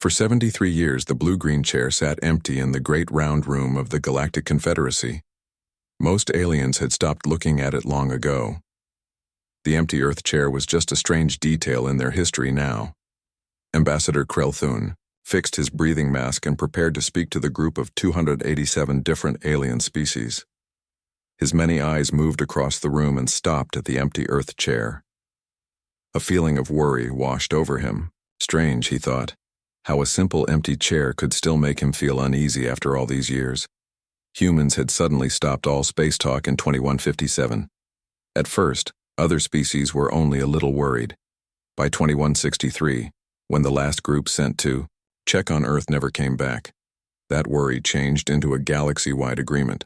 For 73 years, the blue-green chair sat empty in the great round room of the Galactic Confederacy. Most aliens had stopped looking at it long ago. The empty Earth chair was just a strange detail in their history now. Ambassador Krelthun fixed his breathing mask and prepared to speak to the group of 287 different alien species. His many eyes moved across the room and stopped at the empty Earth chair. A feeling of worry washed over him. Strange, he thought, how a simple empty chair could still make him feel uneasy after all these years. Humans had suddenly stopped all space talk in 2157. At first, other species were only a little worried. By 2163, when the last group sent to check on Earth never came back, that worry changed into a galaxy-wide agreement.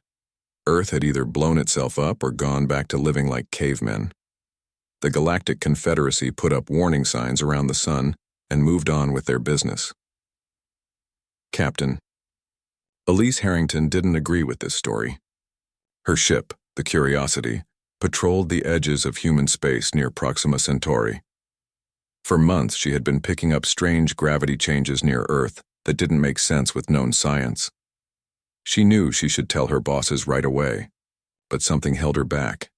Earth had either blown itself up or gone back to living like cavemen. The Galactic Confederacy put up warning signs around the sun and moved on with their business. Captain. Elise Harrington didn't agree with this story. Her ship, the Curiosity, patrolled the edges of human space near Proxima Centauri. For months, she had been picking up strange gravity changes near Earth that didn't make sense with known science. She knew she should tell her bosses right away, but something held her back.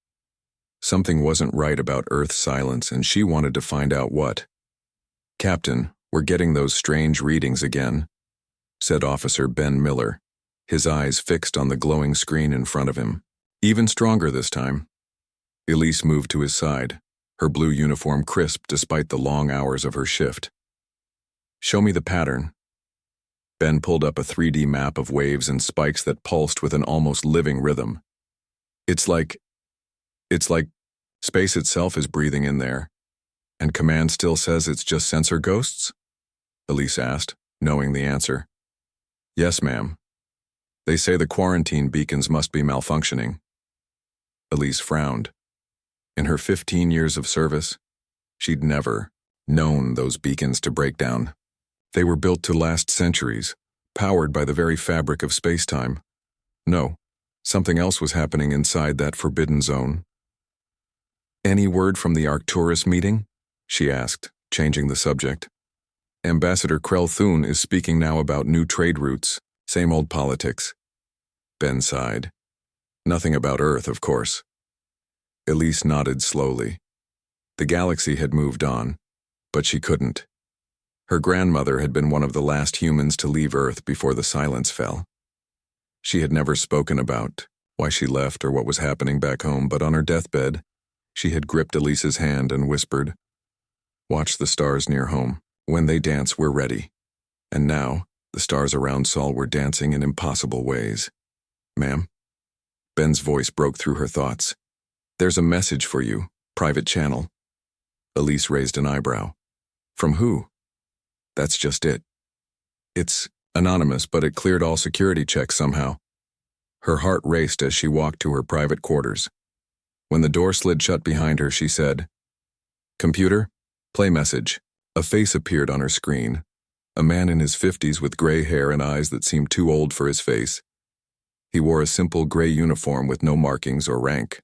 Something wasn't right about Earth's silence, and she wanted to find out what. "Captain, we're getting those strange readings again," said Officer Ben Miller, his eyes fixed on the glowing screen in front of him. Even stronger this time. Elise moved to his side, her blue uniform crisp despite the long hours of her shift. "Show me the pattern." Ben pulled up a 3D map of waves and spikes that pulsed with an almost living rhythm. It's like space itself is breathing in there, and command still says it's just sensor ghosts?" Elise asked, knowing the answer. "Yes, ma'am. They say the quarantine beacons must be malfunctioning." Elise frowned. In her 15 years of service, she'd never known those beacons to break down. They were built to last centuries, powered by the very fabric of space-time. No, something else was happening inside that forbidden zone. "Any word from the Arcturus meeting?" she asked, changing the subject. "Ambassador Krelthun is speaking now about new trade routes, same old politics." Ben sighed. "Nothing about Earth, of course." Elise nodded slowly. The galaxy had moved on, but she couldn't. Her grandmother had been one of the last humans to leave Earth before the silence fell. She had never spoken about why she left or what was happening back home, but on her deathbed, she had gripped Elise's hand and whispered, "Watch the stars near home. When they dance, we're ready." And now, the stars around Sol were dancing in impossible ways. "Ma'am?" Ben's voice broke through her thoughts. "There's a message for you, private channel." Elise raised an eyebrow. "From who?" "That's just it. It's anonymous, but it cleared all security checks somehow." Her heart raced as she walked to her private quarters. When the door slid shut behind her, she said, "Computer, play message." A face appeared on her screen, a man in his 50s with gray hair and eyes that seemed too old for his face. He wore a simple gray uniform with no markings or rank.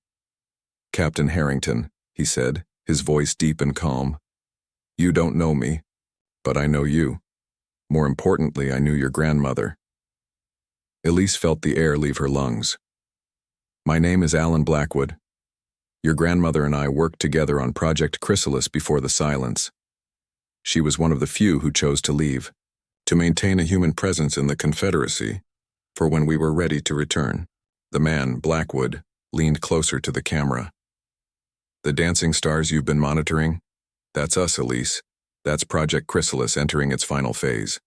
"Captain Harrington," he said, his voice deep and calm. "You don't know me, but I know you. More importantly, I knew your grandmother." Elise felt the air leave her lungs. "My name is Alan Blackwood. Your grandmother and I worked together on Project Chrysalis before the silence. She was one of the few who chose to leave, to maintain a human presence in the Confederacy, for when we were ready to return." The man, Blackwood, leaned closer to the camera. "The dancing stars you've been monitoring? That's us, Elise. That's Project Chrysalis entering its final phase."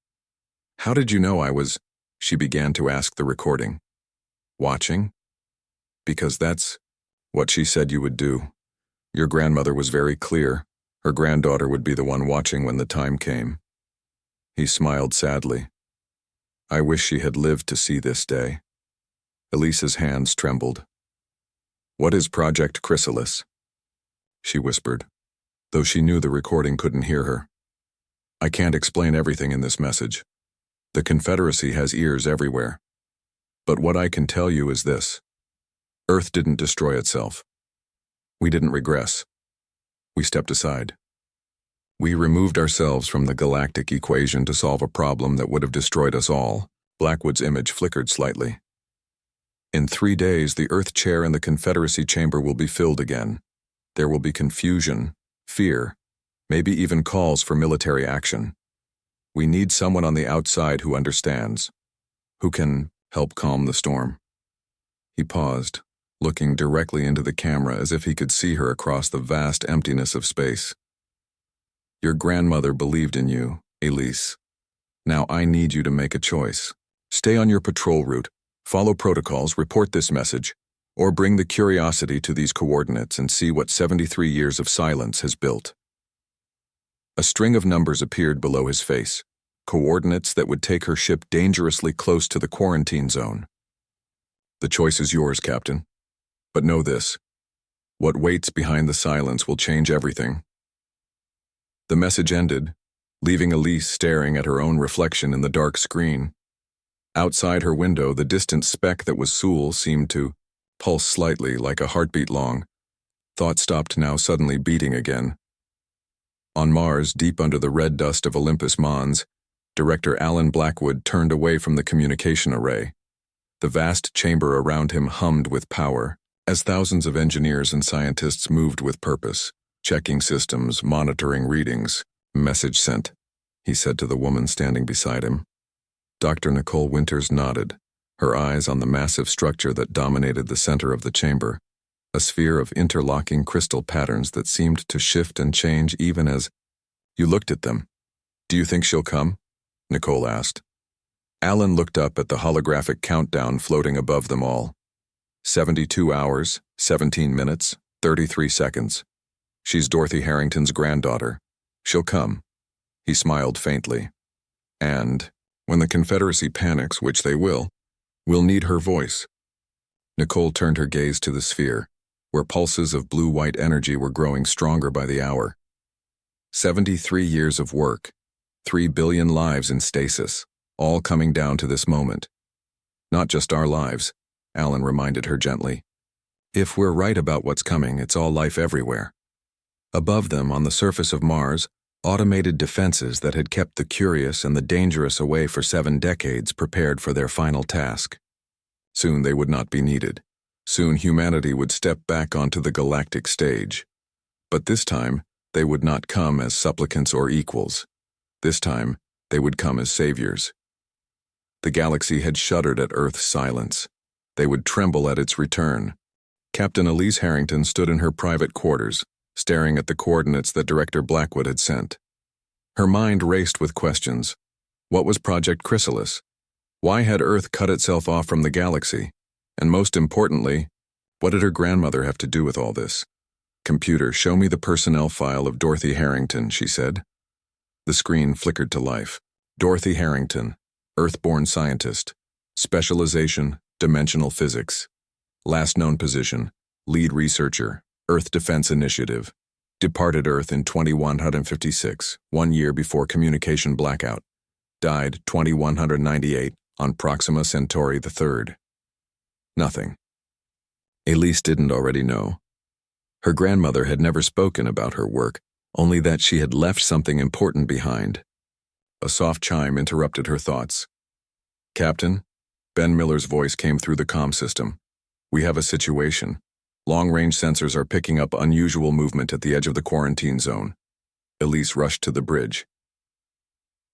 "How did you know I was—" she began to ask the recording. "Watching? Because that's what she said you would do. Your grandmother was very clear. Her granddaughter would be the one watching when the time came." He smiled sadly. "I wish she had lived to see this day." Elise's hands trembled. "What is Project Chrysalis?" she whispered, though she knew the recording couldn't hear her. "I can't explain everything in this message. The Confederacy has ears everywhere. But what I can tell you is this. Earth didn't destroy itself. We didn't regress. We stepped aside. We removed ourselves from the galactic equation to solve a problem that would have destroyed us all. Blackwood's image flickered slightly. In 3 days, the Earth chair in the Confederacy chamber will be filled again. There will be confusion, fear, maybe even calls for military action. We need someone on the outside who understands, who can help calm the storm. He paused, looking directly into the camera as if he could see her across the vast emptiness of space. Your grandmother believed in you, Elise. Now I need you to make a choice. Stay on your patrol route, follow protocols, report this message, or bring the curiosity to these coordinates and see what 73 years of silence has built. A string of numbers appeared below his face, coordinates that would take her ship dangerously close to the quarantine zone. The choice is yours, Captain. But know this: what waits behind the silence will change everything. The message ended, leaving Elise staring at her own reflection in the dark screen. Outside her window, the distant speck that was Sewell seemed to pulse slightly, like a heartbeat long. Thought stopped now, suddenly beating again. On Mars, deep under the red dust of Olympus Mons, Director Alan Blackwood turned away from the communication array. The vast chamber around him hummed with power, as thousands of engineers and scientists moved with purpose, checking systems, monitoring readings. Message sent, he said to the woman standing beside him. Dr. Nicole Winters nodded, her eyes on the massive structure that dominated the center of the chamber, a sphere of interlocking crystal patterns that seemed to shift and change even as you looked at them. Do you think she'll come? Nicole asked. Alan looked up at the holographic countdown floating above them all. 72 hours, 17 minutes, 33 seconds. She's Dorothy Harrington's granddaughter. She'll come. He smiled faintly. And, when the Confederacy panics, which they will, we'll need her voice. Nicole turned her gaze to the sphere, where pulses of blue-white energy were growing stronger by the hour. 73 years of work, 3 billion lives in stasis, all coming down to this moment. Not just our lives, Alan reminded her gently. If we're right about what's coming, it's all life everywhere. Above them, on the surface of Mars, automated defenses that had kept the curious and the dangerous away for 7 decades prepared for their final task. Soon they would not be needed. Soon humanity would step back onto the galactic stage. But this time, they would not come as supplicants or equals. This time, they would come as saviors. The galaxy had shuddered at Earth's silence. They would tremble at its return. Captain Elise Harrington stood in her private quarters, staring at the coordinates that Director Blackwood had sent. Her mind raced with questions. What was Project Chrysalis? Why had Earth cut itself off from the galaxy? And most importantly, what did her grandmother have to do with all this? Computer, show me the personnel file of Dorothy Harrington, she said. The screen flickered to life. Dorothy Harrington, Earth-born scientist. Specialization, dimensional physics. Last known position, lead researcher, Earth Defense Initiative. Departed Earth in 2156, 1 year before communication blackout. Died 2198 on Proxima Centauri III. Nothing. Elise didn't already know. Her grandmother had never spoken about her work, only that she had left something important behind. A soft chime interrupted her thoughts. Captain, Ben Miller's voice came through the comm system. We have a situation. Long-range sensors are picking up unusual movement at the edge of the quarantine zone. Elise rushed to the bridge.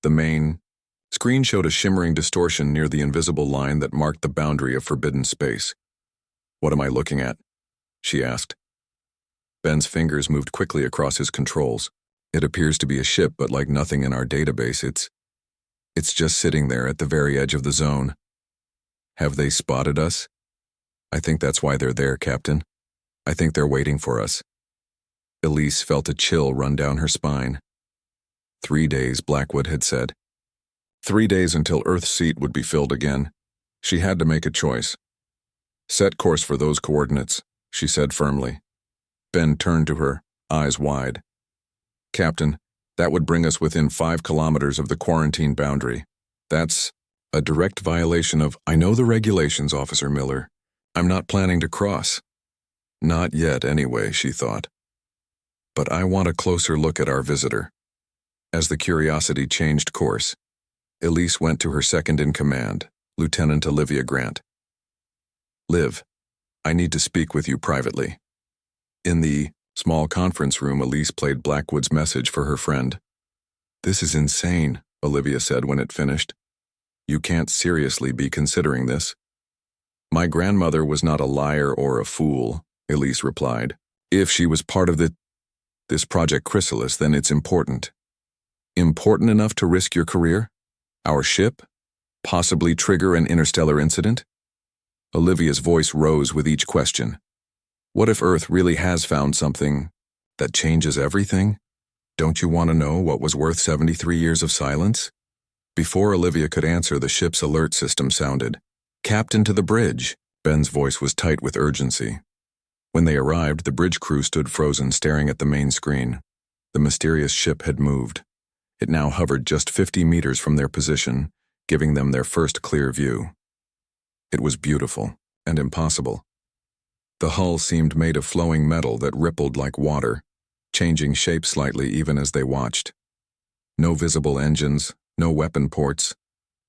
The main screen showed a shimmering distortion near the invisible line that marked the boundary of forbidden space. What am I looking at? She asked. Ben's fingers moved quickly across his controls. It appears to be a ship, but like nothing in our database, it's just sitting there at the very edge of the zone. Have they spotted us? I think that's why they're there, Captain. I think they're waiting for us. Elise felt a chill run down her spine. 3 days, Blackwood had said. 3 days until Earth's seat would be filled again. She had to make a choice. Set course for those coordinates, she said firmly. Ben turned to her, eyes wide. Captain, that would bring us within 5 kilometers of the quarantine boundary. That's a direct violation of, I know the regulations, Officer Miller. I'm not planning to cross. Not yet, anyway, she thought. But I want a closer look at our visitor. As the Curiosity changed course, Elise went to her second-in-command, Lieutenant Olivia Grant. "Liv, I need to speak with you privately." In the small conference room, Elise played Blackwood's message for her friend. "This is insane," Olivia said when it finished. "You can't seriously be considering this." "My grandmother was not a liar or a fool," Elise replied. "If she was part of this Project Chrysalis, then it's important." "Important enough to risk your career? Our ship? Possibly trigger an interstellar incident?" Olivia's voice rose with each question. "What if Earth really has found something that changes everything? Don't you want to know what was worth 73 years of silence?" Before Olivia could answer, the ship's alert system sounded. "Captain to the bridge." Ben's voice was tight with urgency. When they arrived, the bridge crew stood frozen, staring at the main screen. The mysterious ship had moved. It now hovered just 50 meters from their position, giving them their first clear view. It was beautiful and impossible. The hull seemed made of flowing metal that rippled like water, changing shape slightly even as they watched. No visible engines, no weapon ports,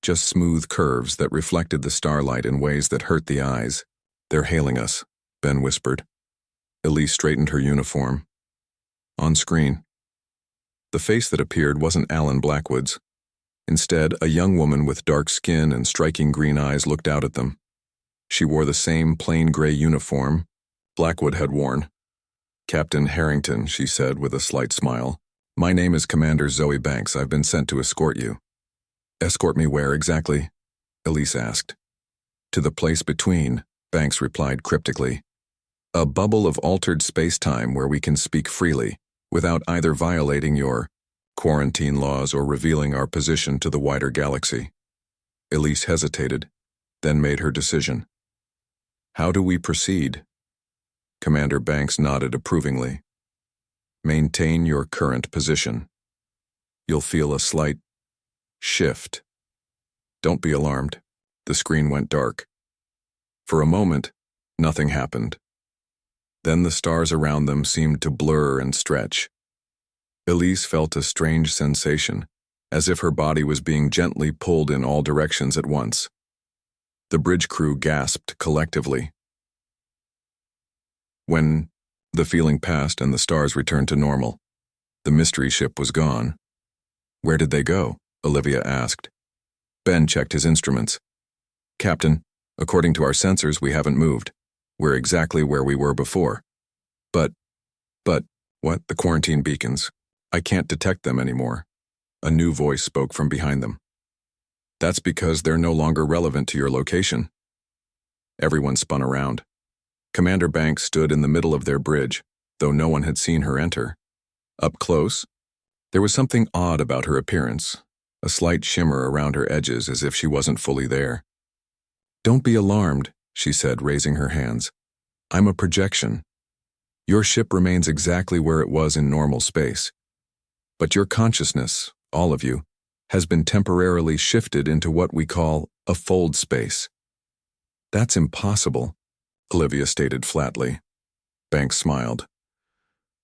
just smooth curves that reflected the starlight in ways that hurt the eyes. "They're hailing us," Ben whispered. Elise straightened her uniform. On screen, the face that appeared wasn't Alan Blackwood's. Instead, a young woman with dark skin and striking green eyes looked out at them. She wore the same plain gray uniform Blackwood had worn. "Captain Harrington," she said with a slight smile. "My name is Commander Zoe Banks. I've been sent to escort you." "Escort me where exactly?" Elise asked. "To the place between," Banks replied cryptically. "A bubble of altered space-time where we can speak freely, without either violating your quarantine laws or revealing our position to the wider galaxy." Elise hesitated, then made her decision. "How do we proceed?" Commander Banks nodded approvingly. "Maintain your current position. You'll feel a slight shift. Don't be alarmed." The screen went dark. For a moment, nothing happened. Then the stars around them seemed to blur and stretch. Elise felt a strange sensation, as if her body was being gently pulled in all directions at once. The bridge crew gasped collectively. When the feeling passed and the stars returned to normal, the mystery ship was gone. "Where did they go?" Olivia asked. Ben checked his instruments. "Captain, according to our sensors, we haven't moved. We're exactly where we were before." But, what? The quarantine beacons. I can't detect them anymore." A new voice spoke from behind them. "That's because they're no longer relevant to your location." Everyone spun around. Commander Banks stood in the middle of their bridge, though no one had seen her enter. Up close, there was something odd about her appearance, a slight shimmer around her edges as if she wasn't fully there. "Don't be alarmed," she said, raising her hands. "I'm a projection. Your ship remains exactly where it was in normal space. But your consciousness, all of you, has been temporarily shifted into what we call a fold space." "That's impossible," Olivia stated flatly. Banks smiled.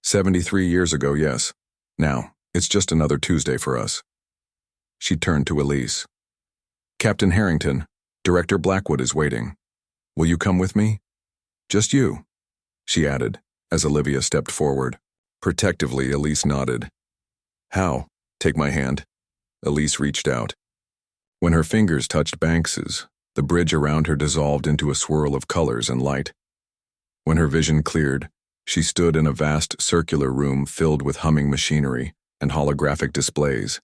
73 years ago, yes. Now, it's just another Tuesday for us." She turned to Elise. "Captain Harrington, Director Blackwood is waiting. Will you come with me?" "Just you," she added, as Olivia stepped forward. Protectively, Elise nodded. "How?" "Take my hand." Elise reached out. When her fingers touched Banks's, the bridge around her dissolved into a swirl of colors and light. When her vision cleared, she stood in a vast circular room filled with humming machinery and holographic displays.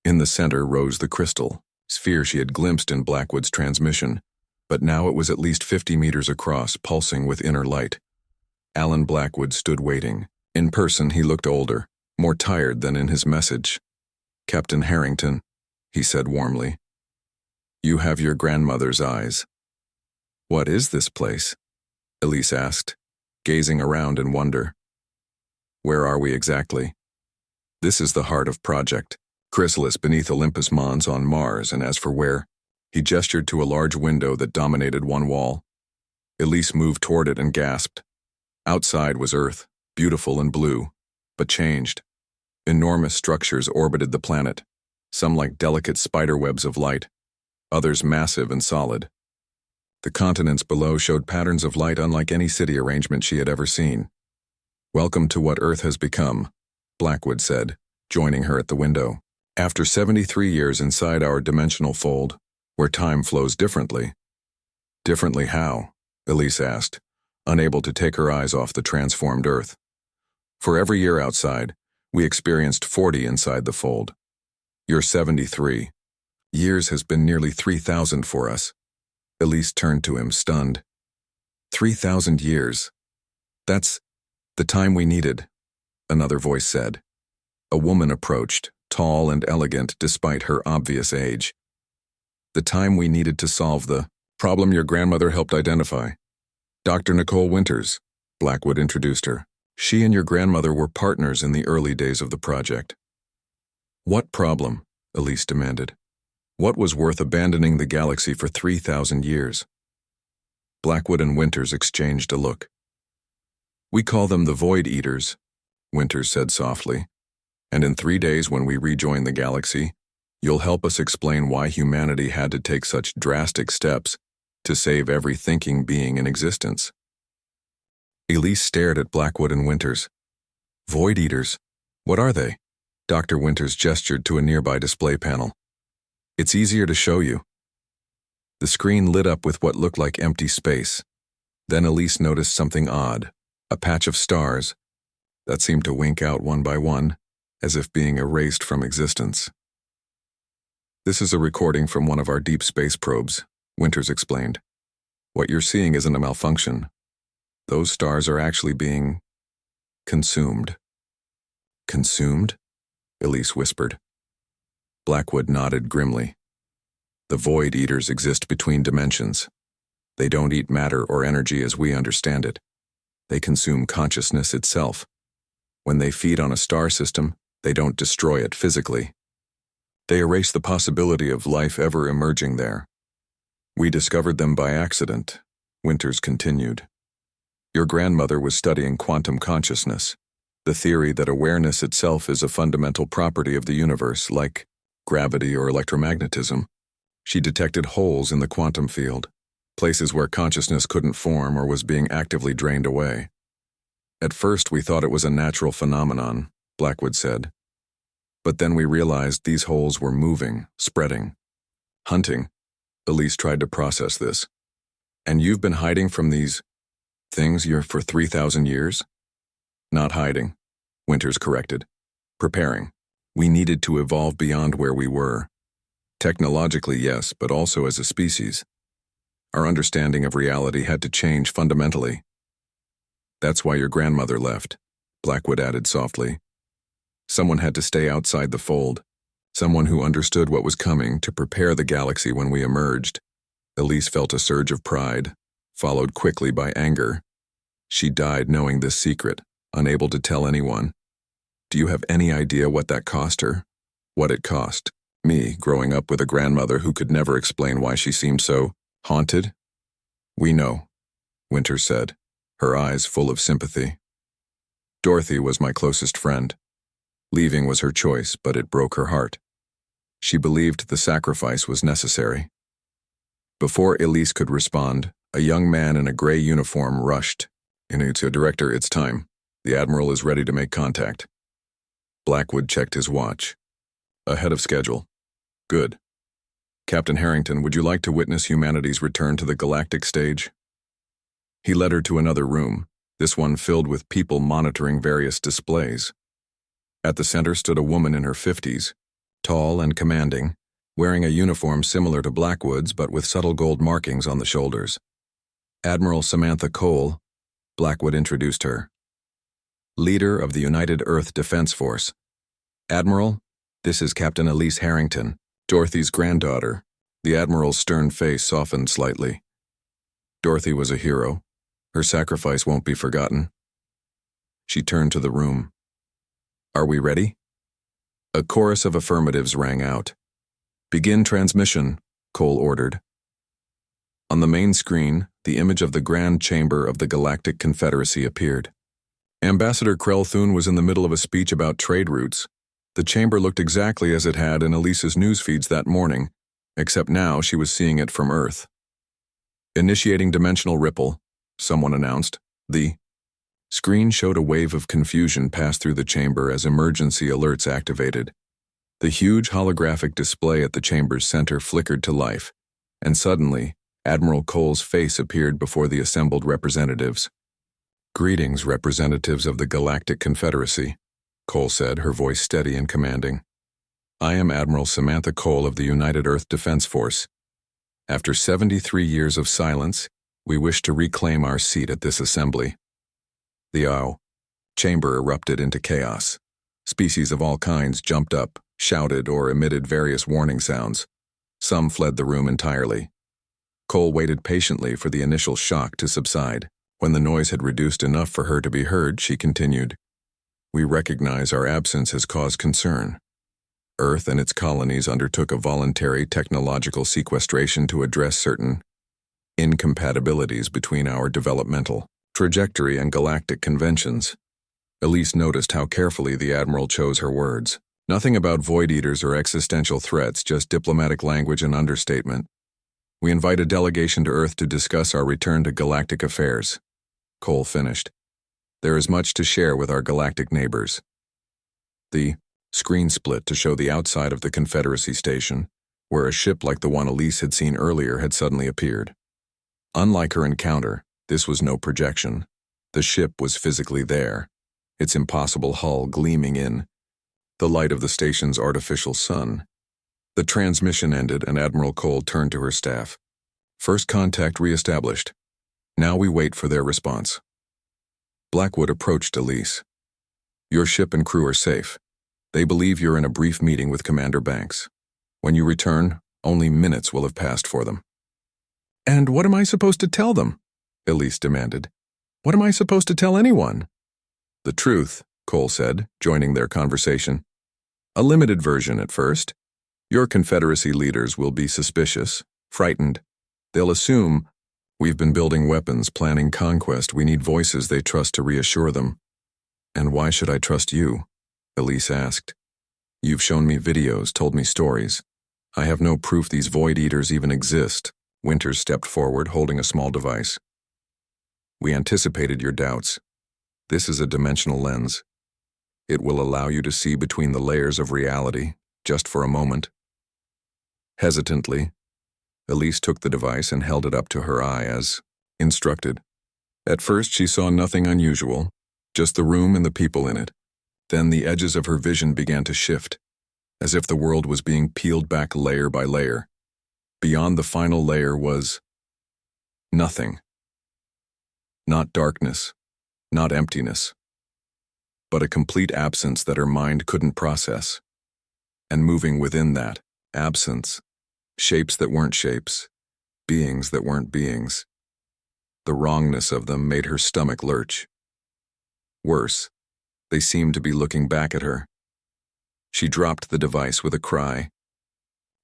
In the center rose the crystal, sphere she had glimpsed in Blackwood's transmission, but now it was at least 50 meters across, pulsing with inner light. Alan Blackwood stood waiting. In person, he looked older, more tired than in his message. "Captain Harrington," he said warmly. "You have your grandmother's eyes." "What is this place?" Elise asked, gazing around in wonder. "Where are we exactly?" "This is the heart of Project Chrysalis beneath Olympus Mons on Mars, and as for where," he gestured to a large window that dominated one wall. Elise moved toward it and gasped. Outside was Earth, beautiful and blue, but changed. Enormous structures orbited the planet, some like delicate spiderwebs of light, others massive and solid. The continents below showed patterns of light unlike any city arrangement she had ever seen. "Welcome to what Earth has become," Blackwood said, joining her at the window. "After 73 years inside our dimensional fold, where time flows differently." "Differently how?" Elise asked, unable to take her eyes off the transformed Earth. "For every year outside, we experienced 40 inside the fold. You're 73. Years has been nearly 3,000 for us." Elise turned to him, stunned. 3,000 years. "That's the time we needed," another voice said. A woman approached, tall and elegant despite her obvious age. "The time we needed to solve the problem your grandmother helped identify. Dr. Nicole Winters," Blackwood introduced her. "She and your grandmother were partners in the early days of the project." "What problem?" Elise demanded. "What was worth abandoning the galaxy for 3,000 years?" Blackwood and Winters exchanged a look. "We call them the Void Eaters," Winters said softly. "And in 3 days when we rejoin the galaxy, you'll help us explain why humanity had to take such drastic steps to save every thinking being in existence." Elise stared at Blackwood and Winters. "Void Eaters? What are they?" Dr. Winters gestured to a nearby display panel. "It's easier to show you." The screen lit up with what looked like empty space. Then Elise noticed something odd, a patch of stars that seemed to wink out one by one, as if being erased from existence. "This is a recording from one of our deep space probes," Winters explained. "What you're seeing isn't a malfunction. Those stars are actually being consumed." "Consumed?" Elise whispered. Blackwood nodded grimly. "The Void Eaters exist between dimensions. They don't eat matter or energy as we understand it. They consume consciousness itself. When they feed on a star system, they don't destroy it physically. They erase the possibility of life ever emerging there. We discovered them by accident," Winters continued. "Your grandmother was studying quantum consciousness, the theory that awareness itself is a fundamental property of the universe, like gravity or electromagnetism. She detected holes in the quantum field, places where consciousness couldn't form or was being actively drained away. At first we thought it was a natural phenomenon," Blackwood said. "But then we realized these holes were moving, spreading. Hunting." Elise tried to process this. "And you've been hiding from these things for 3,000 years?" "Not hiding," Winters corrected. "Preparing. We needed to evolve beyond where we were. Technologically, yes, but also as a species. Our understanding of reality had to change fundamentally." "That's why your grandmother left," Blackwood added softly. "Someone had to stay outside the fold, someone who understood what was coming to prepare the galaxy when we emerged." Elise felt a surge of pride, followed quickly by anger. She died knowing this secret, unable to tell anyone. Do you have any idea what that cost her? What it cost me, growing up with a grandmother who could never explain why she seemed so haunted? "We know," Winters said, her eyes full of sympathy. "Dorothy was my closest friend. Leaving was her choice, but it broke her heart. She believed the sacrifice was necessary." Before Elise could respond, a young man in a gray uniform rushed. "To Director, it's time. The Admiral is ready to make contact." Blackwood checked his watch. "Ahead of schedule. Good. Captain Harrington, would you like to witness humanity's return to the galactic stage?" He led her to another room, this one filled with people monitoring various displays. At the center stood a woman in her 50s, tall and commanding, wearing a uniform similar to Blackwood's but with subtle gold markings on the shoulders. "Admiral Samantha Cole," Blackwood introduced her. "Leader of the United Earth Defense Force. Admiral, this is Captain Elise Harrington, Dorothy's granddaughter." The Admiral's stern face softened slightly. "Dorothy was a hero. Her sacrifice won't be forgotten." She turned to the room. "Are we ready?" A chorus of affirmatives rang out. "Begin transmission," Cole ordered. On the main screen, the image of the Grand Chamber of the Galactic Confederacy appeared. Ambassador Krelthun was in the middle of a speech about trade routes, The chamber looked exactly as it had in Elise's news feeds that morning, except now she was seeing it from Earth. Initiating dimensional ripple, someone announced. The screen showed a wave of confusion pass through the chamber as emergency alerts activated. The huge holographic display at the chamber's center flickered to life, and suddenly, Admiral Cole's face appeared before the assembled representatives. "Greetings, representatives of the Galactic Confederacy," Cole said, her voice steady and commanding. "I am Admiral Samantha Cole of the United Earth Defense Force. After 73 years of silence, we wish to reclaim our seat at this assembly." The chamber erupted into chaos. Species of all kinds jumped up, shouted, or emitted various warning sounds. Some fled the room entirely. Cole waited patiently for the initial shock to subside. When the noise had reduced enough for her to be heard, she continued, "We recognize our absence has caused concern. Earth and its colonies undertook a voluntary technological sequestration to address certain incompatibilities between our developmental trajectory and galactic conventions." Elise noticed how carefully the Admiral chose her words. Nothing about void eaters or existential threats, just diplomatic language and understatement. "We invite a delegation to Earth to discuss our return to galactic affairs," Cole finished. "There is much to share with our galactic neighbors." The screen split to show the outside of the Confederacy station, where a ship like the one Elise had seen earlier had suddenly appeared. Unlike her encounter, this was no projection. The ship was physically there, its impossible hull gleaming in the light of the station's artificial sun. The transmission ended and Admiral Cole turned to her staff. "First contact reestablished. Now we wait for their response." Blackwood approached Elise. "Your ship and crew are safe. They believe you're in a brief meeting with Commander Banks. When you return, only minutes will have passed for them." "And what am I supposed to tell them?" Elise demanded. "What am I supposed to tell anyone?" "The truth," Cole said, joining their conversation. "A limited version at first. Your Confederacy leaders will be suspicious, frightened. They'll assume we've been building weapons, planning conquest. We need voices they trust to reassure them." "And why should I trust you?" Elise asked. "You've shown me videos, told me stories. I have no proof these void eaters even exist." Winters stepped forward, holding a small device. "We anticipated your doubts. This is a dimensional lens. It will allow you to see between the layers of reality, just for a moment." Hesitantly, Elise took the device and held it up to her eye as instructed. At first she saw nothing unusual, just the room and the people in it. Then the edges of her vision began to shift, as if the world was being peeled back layer by layer. Beyond the final layer was nothing. Not darkness, not emptiness, but a complete absence that her mind couldn't process. And moving within that absence, shapes that weren't shapes, beings that weren't beings. The wrongness of them made her stomach lurch. Worse, they seemed to be looking back at her. She dropped the device with a cry.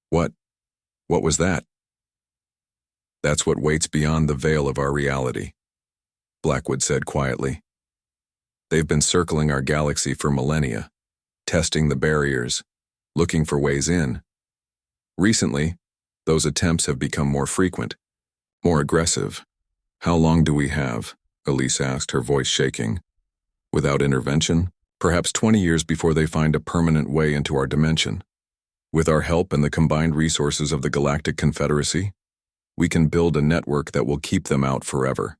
What was that?" "That's what waits beyond the veil of our reality," Blackwood said quietly. "They've been circling our galaxy for millennia, testing the barriers, looking for ways in. Recently, those attempts have become more frequent, more aggressive." "How long do we have?" Elise asked, her voice shaking. "Without intervention, perhaps 20 years before they find a permanent way into our dimension. With our help and the combined resources of the Galactic Confederacy, we can build a network that will keep them out forever."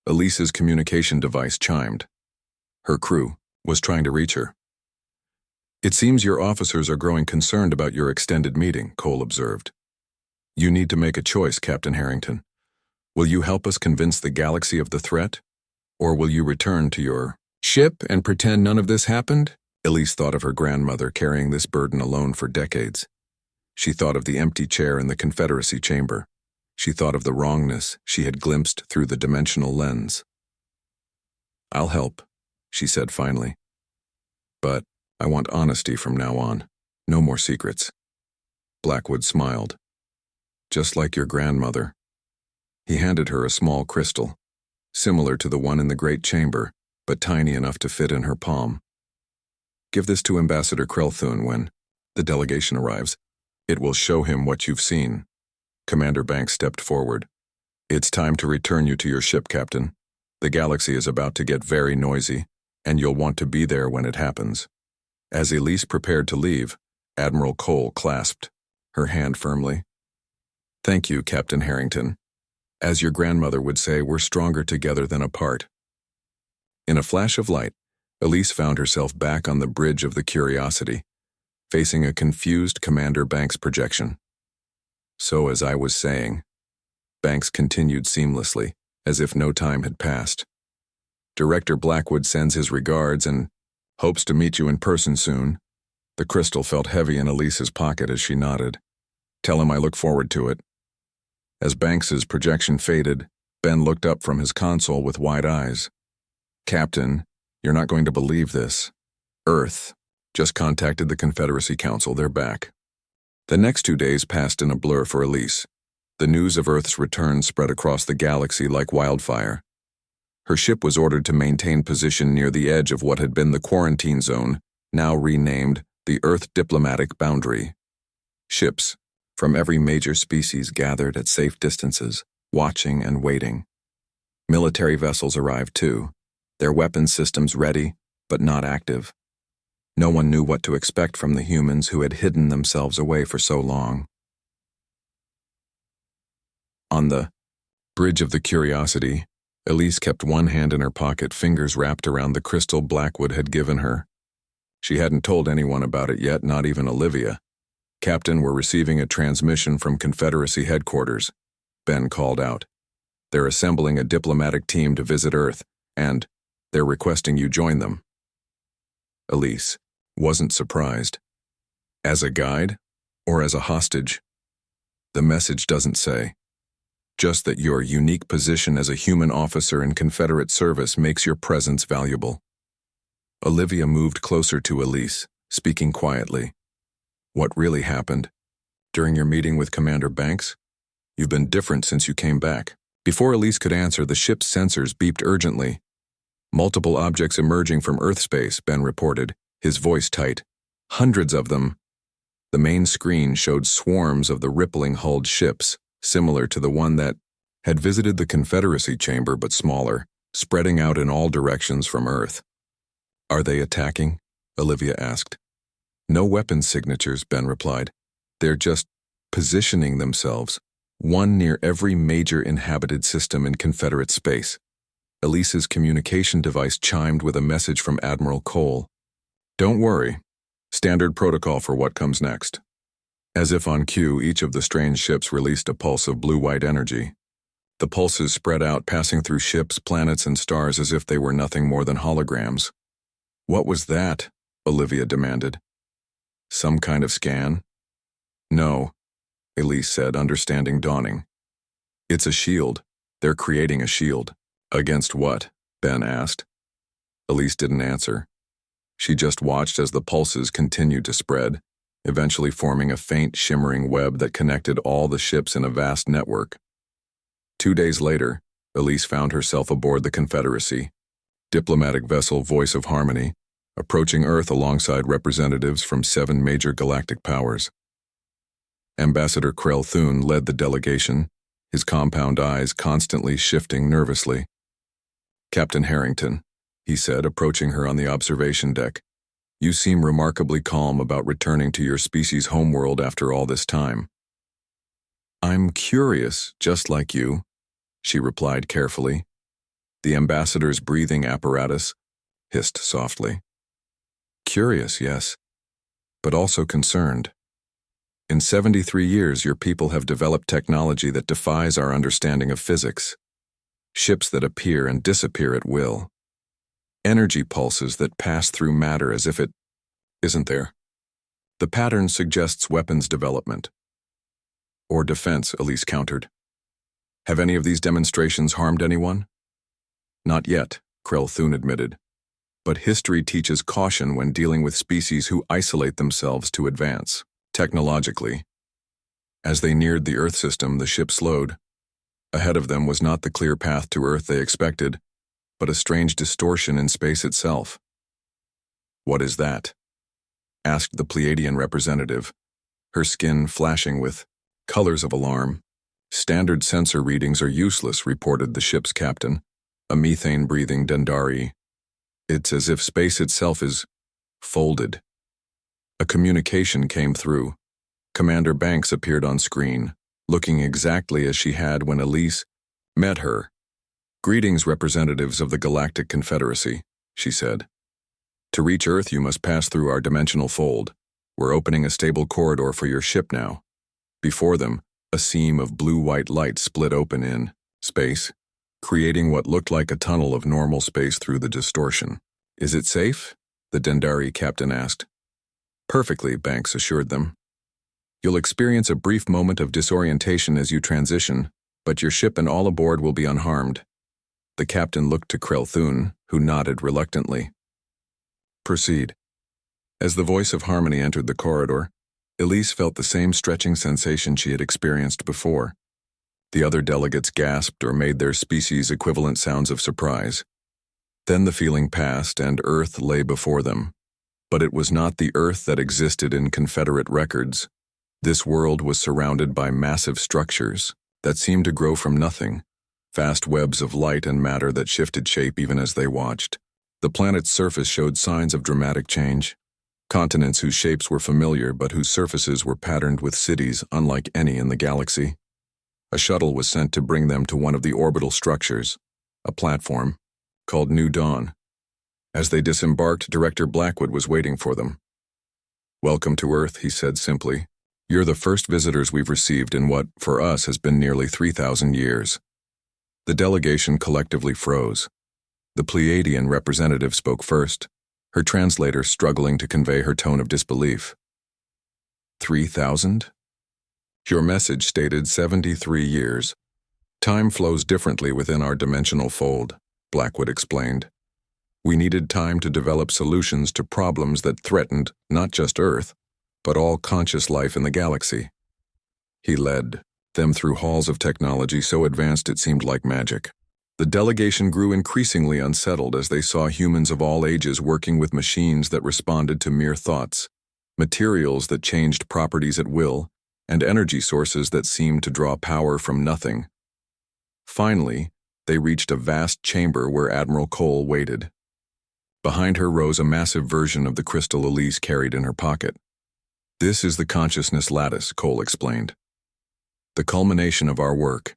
Elise's communication device chimed. Her crew was trying to reach her. "It seems your officers are growing concerned about your extended meeting," Cole observed. "You need to make a choice, Captain Harrington. Will you help us convince the galaxy of the threat, or will you return to your ship and pretend none of this happened?" Elise thought of her grandmother carrying this burden alone for decades. She thought of the empty chair in the Confederacy chamber. She thought of the wrongness she had glimpsed through the dimensional lens. "I'll help," she said finally. "But I want honesty from now on. No more secrets." Blackwood smiled. "Just like your grandmother." He handed her a small crystal, similar to the one in the great chamber, but tiny enough to fit in her palm. Give this to Ambassador Krelthun when the delegation arrives. It will show him what you've seen. Commander Banks stepped forward. It's time to return you to your ship, Captain. The galaxy is about to get very noisy, and you'll want to be there when it happens. As Elise prepared to leave, Admiral Cole clasped her hand firmly. Thank you, Captain Harrington. As your grandmother would say, we're stronger together than apart. In a flash of light, Elise found herself back on the bridge of the Curiosity, facing a confused Commander Banks projection. So as I was saying, Banks continued seamlessly, as if no time had passed. Director Blackwood sends his regards and hopes to meet you in person soon. The crystal felt heavy in Elise's pocket as she nodded. Tell him I look forward to it. As Banks's projection faded, Ben looked up from his console with wide eyes. Captain, you're not going to believe this. Earth just contacted the Confederacy Council. They're back. The next 2 days passed in a blur for Elise. The news of Earth's return spread across the galaxy like wildfire. Her ship was ordered to maintain position near the edge of what had been the quarantine zone, now renamed the Earth Diplomatic Boundary. Ships from every major species gathered at safe distances, watching and waiting. Military vessels arrived too, their weapon systems ready, but not active. No one knew what to expect from the humans who had hidden themselves away for so long. On the bridge of the Curiosity, Elise kept one hand in her pocket, fingers wrapped around the crystal Blackwood had given her. She hadn't told anyone about it yet, not even Olivia. Captain, we're receiving a transmission from Confederacy headquarters. Ben called out. They're assembling a diplomatic team to visit Earth, and they're requesting you join them. Elise wasn't surprised. As a guide, or as a hostage? The message doesn't say. Just that your unique position as a human officer in Confederate service makes your presence valuable. Olivia moved closer to Elise, speaking quietly. What really happened? During your meeting with Commander Banks? You've been different since you came back. Before Elise could answer, the ship's sensors beeped urgently. Multiple objects emerging from Earth space, Ben reported, his voice tight. Hundreds of them. The main screen showed swarms of the rippling hulled ships, similar to the one that had visited the Confederacy chamber but smaller, spreading out in all directions from Earth. Are they attacking? Olivia asked. No weapon signatures, Ben replied. They're just positioning themselves, one near every major inhabited system in Confederate space. Elise's communication device chimed with a message from Admiral Cole. Don't worry. Standard protocol for what comes next. As if on cue, each of the strange ships released a pulse of blue-white energy. The pulses spread out, passing through ships, planets, and stars as if they were nothing more than holograms. What was that? Olivia demanded. Some kind of scan? No, Elise said, understanding dawning. It's a shield. They're creating a shield. Against what? Ben asked. Elise didn't answer. She just watched as the pulses continued to spread, eventually forming a faint, shimmering web that connected all the ships in a vast network. 2 days later, Elise found herself aboard the Confederacy, diplomatic vessel Voice of Harmony, approaching Earth alongside representatives from 7 major galactic powers. Ambassador Krelthun led the delegation, his compound eyes constantly shifting nervously. Captain Harrington, he said, approaching her on the observation deck, you seem remarkably calm about returning to your species' homeworld after all this time. I'm curious, just like you, she replied carefully. The ambassador's breathing apparatus hissed softly. Curious, yes, but also concerned. In 73 years, your people have developed technology that defies our understanding of physics. Ships that appear and disappear at will. Energy pulses that pass through matter as if it isn't there. The pattern suggests weapons development. Or defense, Elise countered. Have any of these demonstrations harmed anyone? Not yet, Krelthun admitted. But history teaches caution when dealing with species who isolate themselves to advance, technologically. As they neared the Earth system, the ship slowed. Ahead of them was not the clear path to Earth they expected, but a strange distortion in space itself. What is that? asked the Pleiadian representative, her skin flashing with colors of alarm. Standard sensor readings are useless, reported the ship's captain, a methane-breathing Dendari. It's as if space itself is folded. A communication came through. Commander Banks appeared on screen, looking exactly as she had when Elise met her. "Greetings, representatives of the Galactic Confederacy," she said. "To reach Earth, you must pass through our dimensional fold. We're opening a stable corridor for your ship now." Before them, a seam of blue-white light split open in space, creating what looked like a tunnel of normal space through the distortion. "Is it safe?" the Dendari captain asked. "Perfectly," Banks assured them. "You'll experience a brief moment of disorientation as you transition, but your ship and all aboard will be unharmed." The captain looked to Krell-Thun, who nodded reluctantly. "Proceed." As the voice of harmony entered the corridor, Elise felt the same stretching sensation she had experienced before. The other delegates gasped or made their species-equivalent sounds of surprise. Then the feeling passed and Earth lay before them. But it was not the Earth that existed in Confederate records. This world was surrounded by massive structures that seemed to grow from nothing, vast webs of light and matter that shifted shape even as they watched. The planet's surface showed signs of dramatic change. Continents whose shapes were familiar but whose surfaces were patterned with cities unlike any in the galaxy. A shuttle was sent to bring them to one of the orbital structures, a platform, called New Dawn. As they disembarked, Director Blackwood was waiting for them. "Welcome to Earth," he said simply. "You're the first visitors we've received in what, for us, has been nearly 3,000 years. The delegation collectively froze. The Pleiadian representative spoke first, her translator struggling to convey her tone of disbelief. 3,000? Your message stated 73 years. Time flows differently within our dimensional fold, Blackwood explained. We needed time to develop solutions to problems that threatened not just Earth, but all conscious life in the galaxy. He led them through halls of technology so advanced it seemed like magic. The delegation grew increasingly unsettled as they saw humans of all ages working with machines that responded to mere thoughts, materials that changed properties at will, and energy sources that seemed to draw power from nothing. Finally, they reached a vast chamber where Admiral Cole waited. Behind her rose a massive version of the crystal Elise carried in her pocket. "This is the consciousness lattice," Cole explained. "The culmination of our work.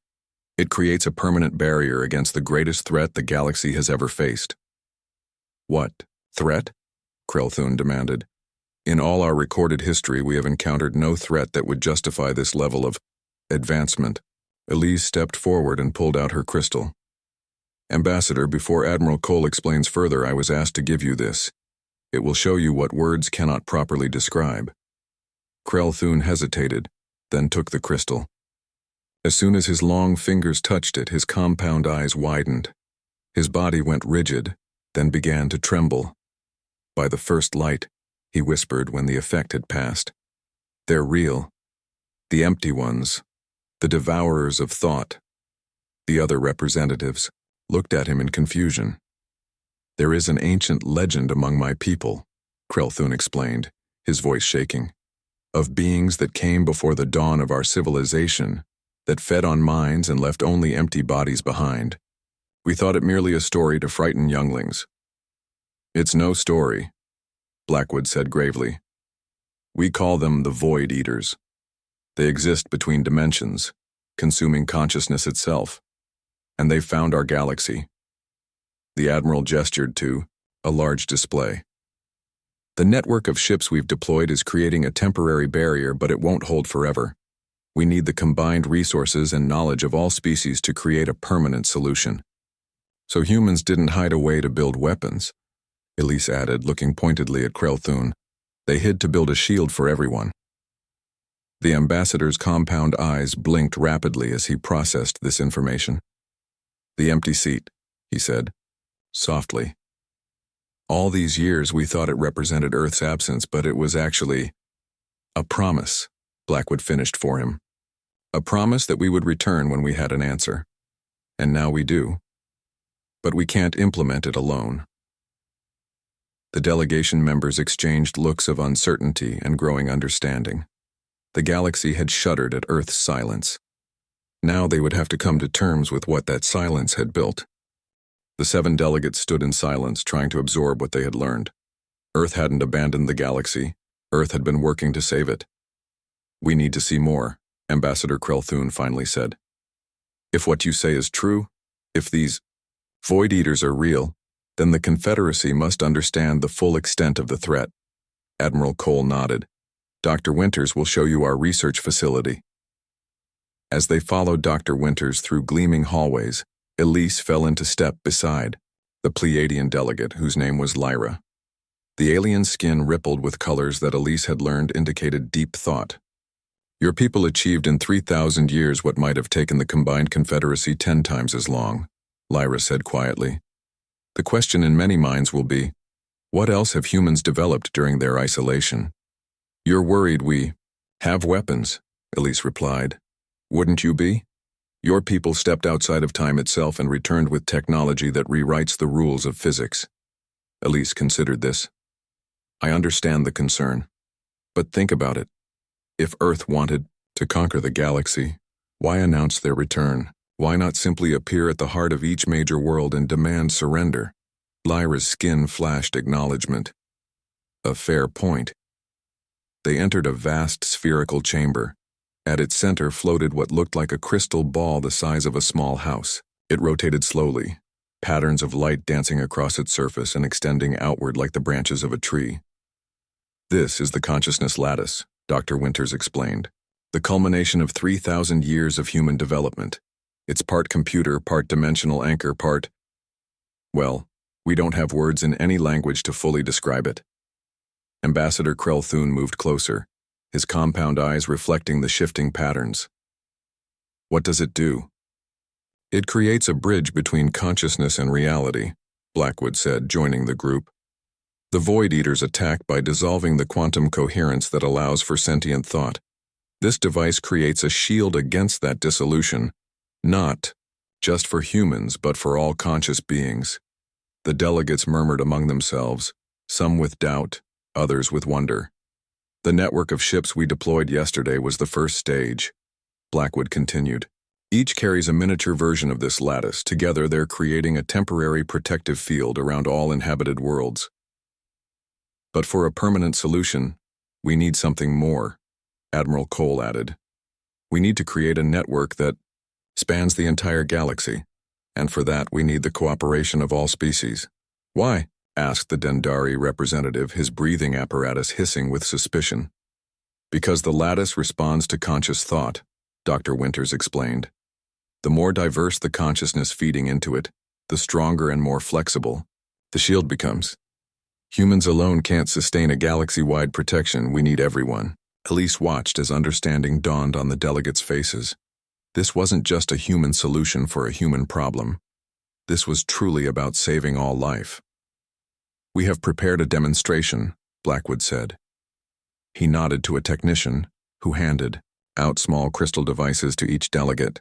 It creates a permanent barrier against the greatest threat the galaxy has ever faced." "What threat?" Krell-Thun demanded. "In all our recorded history, we have encountered no threat that would justify this level of advancement." Elise stepped forward and pulled out her crystal. "Ambassador, before Admiral Cole explains further, I was asked to give you this. It will show you what words cannot properly describe." Krell-Thun hesitated, then took the crystal. As soon as his long fingers touched it, his compound eyes widened. His body went rigid, then began to tremble. "By the first light," he whispered when the effect had passed. "They're real. The empty ones. The devourers of thought." The other representatives looked at him in confusion. "There is an ancient legend among my people," Krell-Thun explained, his voice shaking, "of beings that came before the dawn of our civilization, that fed on minds and left only empty bodies behind. We thought it merely a story to frighten younglings." "It's no story," Blackwood said gravely. "We call them the Void Eaters. They exist between dimensions, consuming consciousness itself, and they've found our galaxy." The Admiral gestured to a large display. "The network of ships we've deployed is creating a temporary barrier, but it won't hold forever. We need the combined resources and knowledge of all species to create a permanent solution." "So humans didn't hide away to build weapons," Elise added, looking pointedly at Krell-Thun. "They hid to build a shield for everyone." The ambassador's compound eyes blinked rapidly as he processed this information. "The empty seat," he said, softly. "All these years we thought it represented Earth's absence, but it was actually a promise," Blackwood finished for him. "A promise that we would return when we had an answer. And now we do. But we can't implement it alone." The delegation members exchanged looks of uncertainty and growing understanding. The galaxy had shuddered at Earth's silence. Now they would have to come to terms with what that silence had built. The 7 delegates stood in silence, trying to absorb what they had learned. Earth hadn't abandoned the galaxy. Earth had been working to save it. "We need to see more," Ambassador Krelthun finally said. "If what you say is true, if these Void Eaters are real, then the Confederacy must understand the full extent of the threat." Admiral Cole nodded. "Dr. Winters will show you our research facility." As they followed Dr. Winters through gleaming hallways, Elise fell into step beside the Pleiadian delegate, whose name was Lyra. The alien skin rippled with colors that Elise had learned indicated deep thought. "Your people achieved in 3,000 years what might have taken the combined Confederacy 10 times as long," Lyra said quietly. "The question in many minds will be, what else have humans developed during their isolation?" "You're worried we have weapons," Elise replied. "Wouldn't you be? Your people stepped outside of time itself and returned with technology that rewrites the rules of physics." Elise considered this. "I understand the concern. But think about it. If Earth wanted to conquer the galaxy, why announce their return? Why not simply appear at the heart of each major world and demand surrender?" Lyra's skin flashed acknowledgement. "A fair point." They entered a vast spherical chamber. At its center floated what looked like a crystal ball the size of a small house. It rotated slowly, patterns of light dancing across its surface and extending outward like the branches of a tree. "This is the consciousness lattice," Dr. Winters explained. "The culmination of 3,000 years of human development. It's part computer, part dimensional anchor, well, we don't have words in any language to fully describe it." Ambassador Krelthun moved closer, his compound eyes reflecting the shifting patterns. "What does it do?" "It creates a bridge between consciousness and reality," Blackwood said, joining the group. "The Void Eaters attack by dissolving the quantum coherence that allows for sentient thought. This device creates a shield against that dissolution, not just for humans, but for all conscious beings." The delegates murmured among themselves, some with doubt, others with wonder. "The network of ships we deployed yesterday was the first stage," Blackwood continued. "Each carries a miniature version of this lattice. Together they're creating a temporary protective field around all inhabited worlds. But for a permanent solution, we need something more," Admiral Cole added. "We need to create a network that spans the entire galaxy, and for that we need the cooperation of all species." "Why?" asked the Dendari representative, his breathing apparatus hissing with suspicion. "Because the lattice responds to conscious thought," Dr. Winters explained. "The more diverse the consciousness feeding into it, the stronger and more flexible the shield becomes. Humans alone can't sustain a galaxy-wide protection. We need everyone." Elise watched as understanding dawned on the delegates' faces. This wasn't just a human solution for a human problem. This was truly about saving all life. "We have prepared a demonstration," Blackwood said. He nodded to a technician, who handed out small crystal devices to each delegate.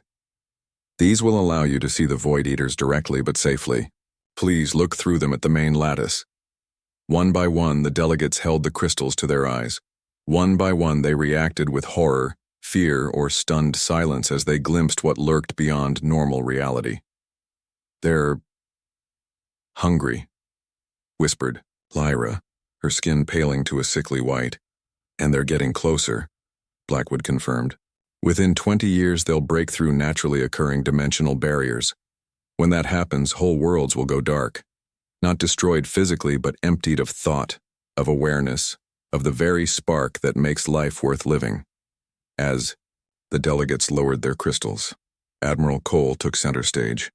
"These will allow you to see the Void Eaters directly but safely. Please look through them at the main lattice." One by one, the delegates held the crystals to their eyes. One by one, they reacted with horror, fear, or stunned silence as they glimpsed what lurked beyond normal reality. "They're hungry," whispered Lyra, her skin paling to a sickly white. "And they're getting closer," Blackwood confirmed. "Within 20 years, they'll break through naturally occurring dimensional barriers. When that happens, whole worlds will go dark. Not destroyed physically, but emptied of thought, of awareness, of the very spark that makes life worth living." As the delegates lowered their crystals, Admiral Cole took center stage.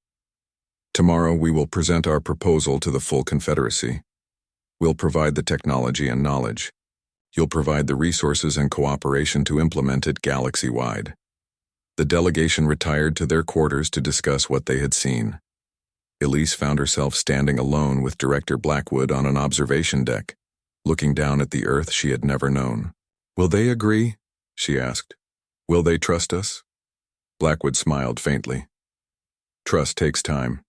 "Tomorrow we will present our proposal to the full Confederacy. We'll provide the technology and knowledge. You'll provide the resources and cooperation to implement it galaxy-wide." The delegation retired to their quarters to discuss what they had seen. Elise found herself standing alone with Director Blackwood on an observation deck, looking down at the Earth she had never known. "Will they agree?" she asked. "Will they trust us?" Blackwood smiled faintly. "Trust takes time,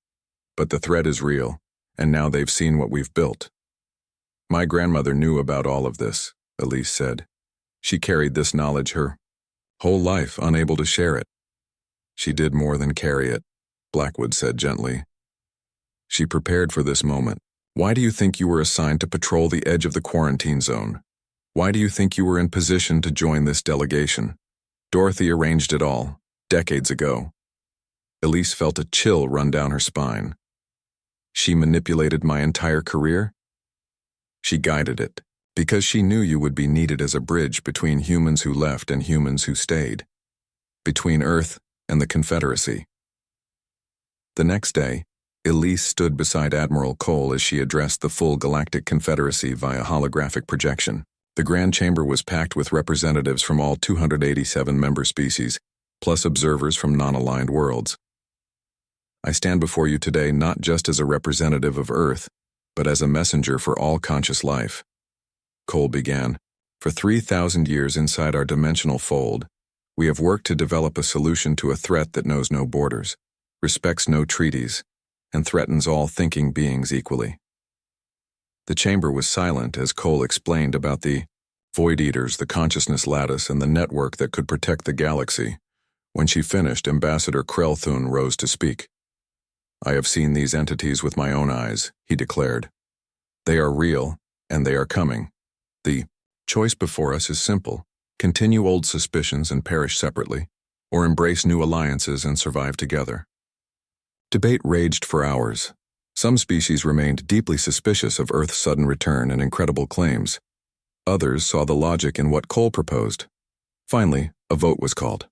but the threat is real, and now they've seen what we've built. My grandmother knew about all of this, Elise said. She carried this knowledge her whole life, unable to share it. She did more than carry it, Blackwood said gently. She prepared for this moment. Why do you think you were assigned to patrol the edge of the quarantine zone? Why do you think you were in position to join this delegation? Dorothy arranged it all, decades ago. Elise felt a chill run down her spine. She manipulated my entire career? She guided it, because she knew you would be needed as a bridge between humans who left and humans who stayed. Between Earth and the Confederacy. The next day, Elise stood beside Admiral Cole as she addressed the full Galactic Confederacy via holographic projection. The Grand Chamber was packed with representatives from all 287 member species, plus observers from non-aligned worlds. I stand before you today not just as a representative of Earth, but as a messenger for all conscious life. Cole began. For 3,000 years inside our dimensional fold, we have worked to develop a solution to a threat that knows no borders, respects no treaties, and threatens all thinking beings equally. The chamber was silent as Cole explained about the Void Eaters, the consciousness lattice, and the network that could protect the galaxy. When she finished, Ambassador Krelthun rose to speak. I have seen these entities with my own eyes, he declared. They are real, and they are coming. The choice before us is simple. Continue old suspicions and perish separately, or embrace new alliances and survive together. Debate raged for hours. Some species remained deeply suspicious of Earth's sudden return and incredible claims. Others saw the logic in what Cole proposed. Finally, a vote was called.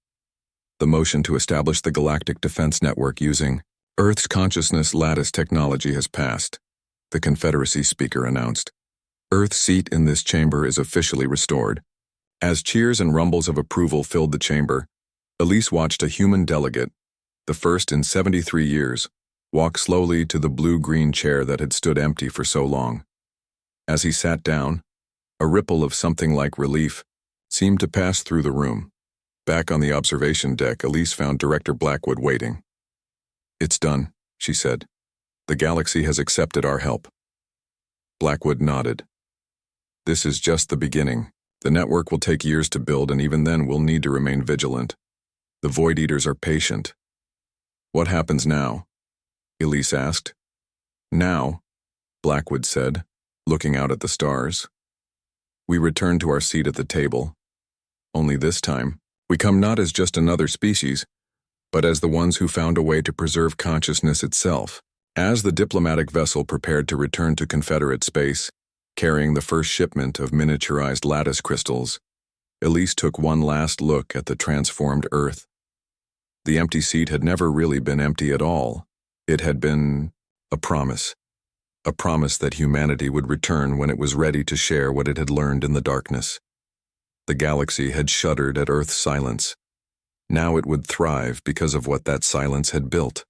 The motion to establish the Galactic Defense Network using Earth's consciousness lattice technology has passed, the Confederacy speaker announced. Earth's seat in this chamber is officially restored. As cheers and rumbles of approval filled the chamber, Elise watched a human delegate, the first in 73 years, walk slowly to the blue-green chair that had stood empty for so long. As he sat down, a ripple of something like relief seemed to pass through the room. Back on the observation deck, Elise found Director Blackwood waiting. It's done, she said. The galaxy has accepted our help. Blackwood nodded. This is just the beginning. The network will take years to build, and even then we'll need to remain vigilant. The Void Eaters are patient. What happens now? Elise asked. Now, Blackwood said, looking out at the stars. We return to our seat at the table. Only this time, we come not as just another species, but as the ones who found a way to preserve consciousness itself. As the diplomatic vessel prepared to return to Confederate space, carrying the first shipment of miniaturized lattice crystals, Elise took one last look at the transformed Earth. The empty seat had never really been empty at all. It had been a promise that humanity would return when it was ready to share what it had learned in the darkness. The galaxy had shuddered at Earth's silence. Now it would thrive because of what that silence had built.